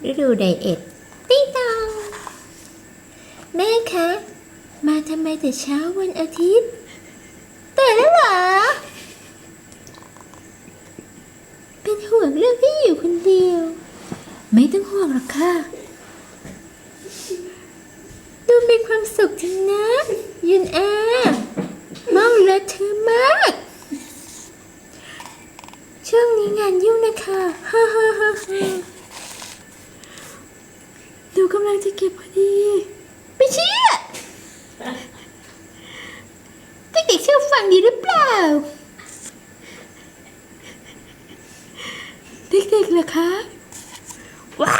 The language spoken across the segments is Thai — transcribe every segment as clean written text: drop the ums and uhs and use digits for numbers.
ฤดูไดเอทติ๊งตองแม่คะมาทำไมแต่เช้าวันอาทิตย์ตื่นแล้วเหรอเป็นห่วงเรื่องที่อยู่คนเดียวไม่ต้องห่วงหรอกค่ะดูมีความสุขจังนะยุนอามองเลอะเทอะมากช่วงนี้งานยุ่งนะคะฮ่าฮ่าฮ่าดูกำลังจะเก็บพอดีไม่เชื่อเด็กๆเชื่อฟังดีหรือเปล่าเด็กๆเหรอคะว้า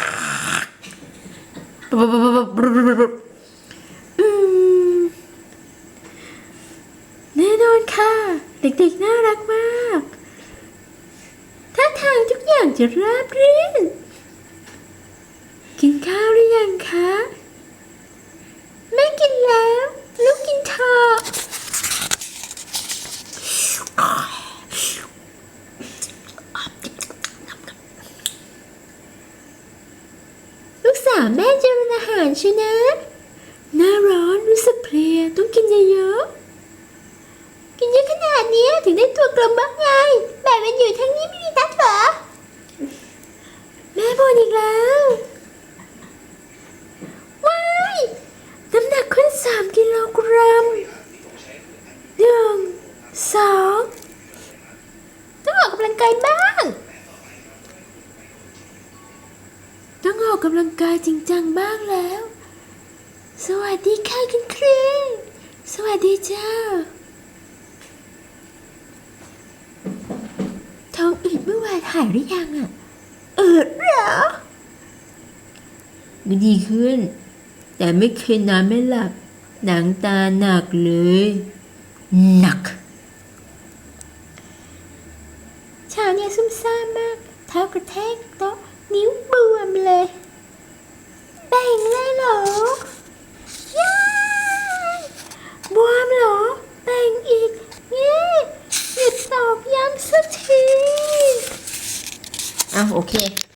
แน่นอนค่ะเด็กๆน่ารักมากท่าทางทุกอย่างจะราบรื่นกินข้าวหรือยังคะไม่กินแล้วลูกกินเถอะลูกสาวแม่จะรนอาหารใช่นะหน้าร้อนรู้สึกเพลียต้องกินเยอะๆกินเยอะขนาดนี้ถึงได้ตัวกลมบ้างไงแบบมันอยู่ทั้งนี้ไม่มีตัดเหรอแม่บ่นอีกแล้วว้ายน้ำหนักขึ้น3 กิโลกรัม1 2ต้องออกกำลังกายบ้างต้องออกกำลังกายจริงจังบ้างแล้วสวัสดีค่ะคุณครูสวัสดีจ้าท้องอืดเมื่อวานหายหรือยังอ่ะเหรอไม่ดีขึ้นแต่ไม่เคยนอนไม่หลับหนังตาหนักเลยหนักเช้าเนี่ยซุ่มซ่ามากเท้ากระแทกโต๊ะนิ้วบวมเลยแบ่งเลยเหรอย่าบวมเหรอแบ่งอีกเงี้ยหยุดตอกย้ำสักทีโอเค